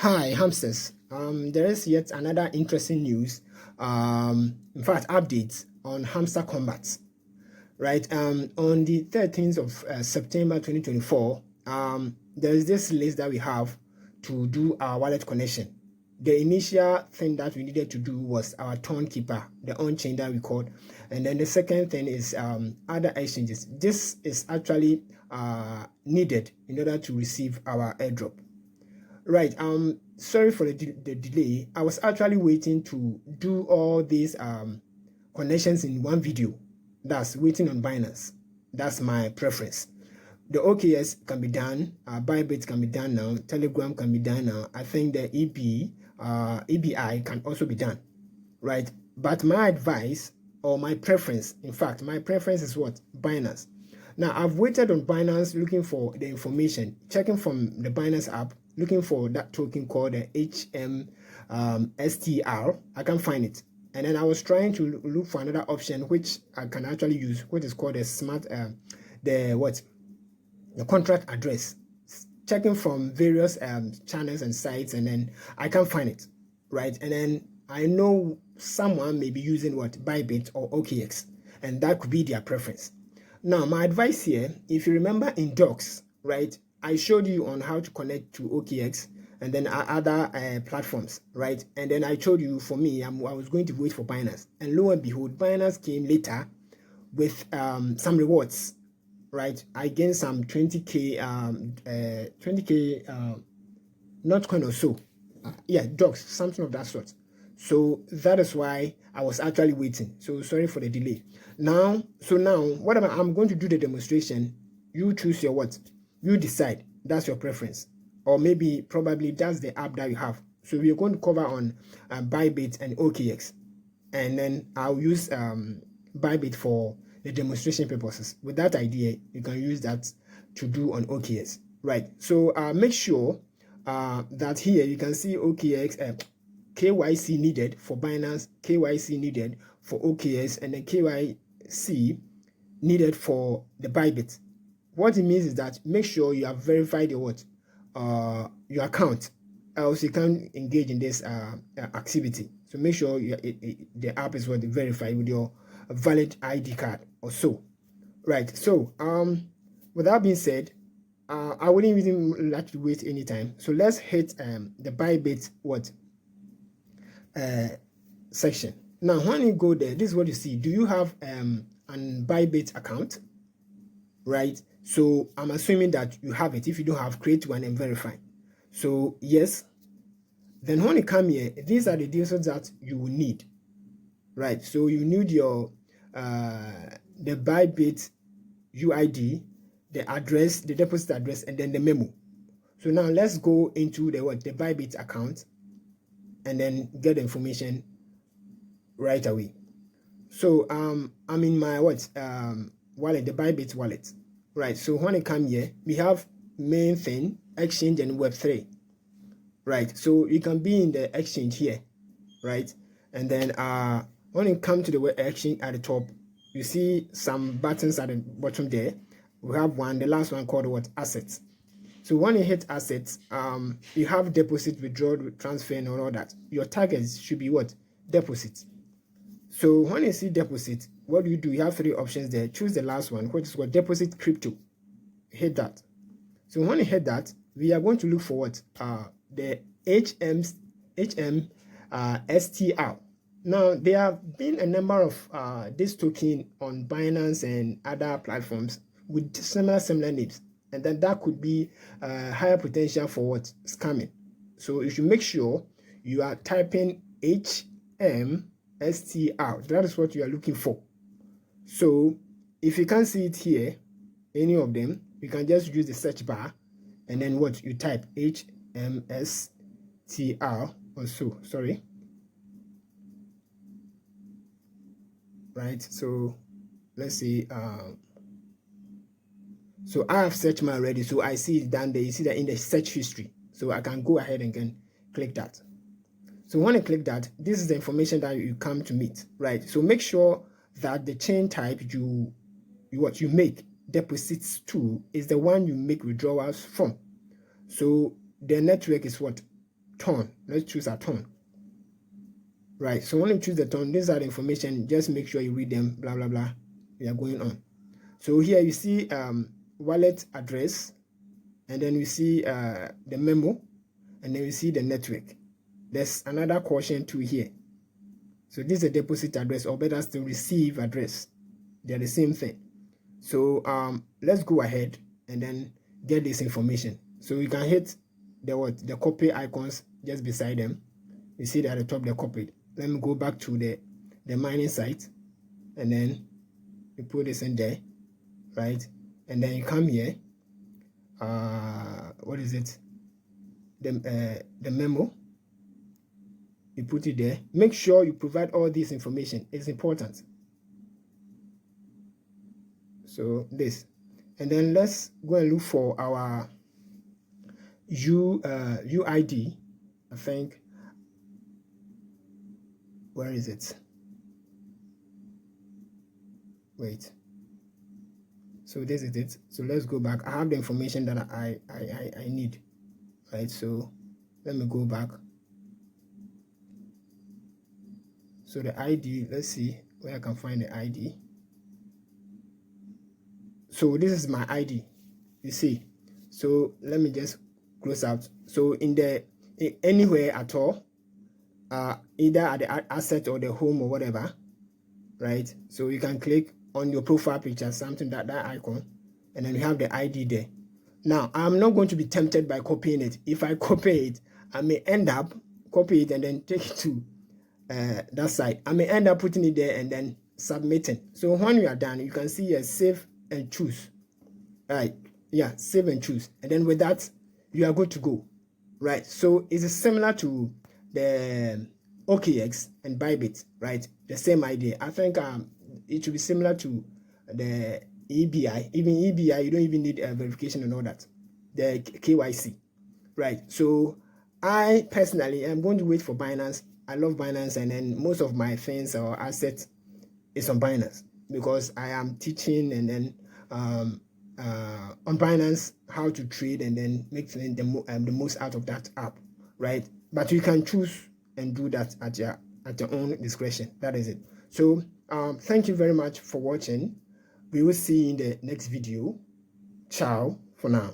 Hi, hamsters. There is yet another interesting news. In fact, updates on hamster Kombat. Right. On the 13th of September 2024, there is this list that we have to do our wallet connection. The initial thing that we needed to do was our turn keeper, the on-chain that we called, and then the second thing is other exchanges. This is actually needed in order to receive our airdrop. Right. Sorry for the delay. I was actually waiting to do all these connections in one video. That's waiting on Binance. That's my preference. The OKX can be done. BYBIT can be done now. Telegram can be done now. I think the EBI can also be done. Right. But my advice or my preference, in fact, my preference is what? Binance. Now, I've waited on Binance looking for the information, checking from the Binance app, looking for that token called the HMSTR. I can't find it. And then I was trying to look for another option which I can actually use, which is called the the contract address. Checking from various channels and sites, and then I can't find it, right? And then I know someone may be using BYBIT or OKX, and that could be their preference. Now, my advice here, if you remember in docs, right, I showed you on how to connect to OKX and then other platforms, right? And then I told you, for me, I was going to wait for Binance. And lo and behold, Binance came later with some rewards, right? I gained some 20K, not coin or so. Yeah, docs, something of that sort. So that is why I was actually waiting. So sorry for the delay. Now, what I'm going to do the demonstration. You choose your what? You decide. That's your preference. Or maybe, probably that's the app that you have. So we are going to cover on BYBIT and OKX. And then I'll use BYBIT for the demonstration purposes. With that idea, you can use that to do on OKX. Right. So make sure that here you can see OKX, KYC needed for Binance, KYC needed for OKX, and then KYC needed for the BYBIT. What it means is that make sure you have verified your your account, else you can't engage in this activity. So make sure the app is verified with your valid ID card or so. Right. So with that being said, I wouldn't even like to wait any time. So let's hit the BYBIT section. Now, when you go there, this is what you see. Do you have an BYBIT account? Right. So I'm assuming that you have it. If you don't have, create one and verify. So yes. Then when you come here, these are the details that you will need. Right. So you need your the BYBIT UID, the address, the deposit address, and then the memo. So now let's go into the BYBIT account and then get the information right away. So I'm in my wallet, the BYBIT wallet. Right. So when I come here, we have main thing, exchange and Web3. Right. So you can be in the exchange here, right? And then when you come to the exchange at the top, you see some buttons at the bottom there. We have one, the last one called assets. So when you hit assets, you have deposit, withdrawal, transfer, and all that. Your targets should be deposit. So when you see deposit, what do? You have three options there. Choose the last one, which is deposit crypto. Hit that. So when you hit that, we are going to look for the HMSTR. Now, there have been a number of this token on Binance and other platforms with similar names, and then that could be higher potential for scamming. So you should make sure you are typing HMSTR. That is what you are looking for. So if you can't see it here, any of them, you can just use the search bar and then you type HMSTR also. Sorry. Right. So let's see. So I have searched mine already. So I see it down there. You see that in the search history. So I can go ahead and can click that. So when I click that, this is the information that you come to meet, right? So make sure that the chain type you make deposits to is the one you make withdrawals from. So the network is ton. Let's choose a ton. Right, so when you choose the ton, these are the information. Just make sure you read them, blah blah blah. We are going on. So here you see wallet address, and then we see the memo, and then we see the network. There's another caution too here. So this is a deposit address, or better still, receive address. They're the same thing. So let's go ahead and then get this information. So you can hit the copy icons just beside them. You see that at the top they're copied. Let me go back to the mining site, and then you put this in there, right? And then you come here. What is it? The memo. You put it there. Make sure you provide all this information. It's important. So this, and then let's go and look for our UID. I think. Where is it? Wait. So this is it. So let's go back. I have the information that I need, right? So let me go back. So the ID, let's see where I can find the ID. So this is my ID, you see. So let me just close out. So anywhere at all, either at the asset or the home or whatever, right? So you can click on your profile picture, something that icon, and then you have the ID there. Now I'm not going to be tempted by copying it. If I copy it, I may end up copy it and then take it to that side. I may end up putting it there and then submitting. So when you are done, you can see a save and choose. Right, yeah, save and choose, and then with that you are good to go. Right, so it's similar to the OKX and BYBIT, right? The same idea. I think it should be similar to the EBI. Even EBI, you don't even need verification and all that. The KYC, right? So I personally am going to wait for Binance. I love Binance, and then most of my things or assets is on Binance because I am teaching, and then on Binance how to trade and then make the most out of that app, right? But you can choose and do that at your own discretion. That is it. So thank you very much for watching. We will see you in the next video. Ciao for now.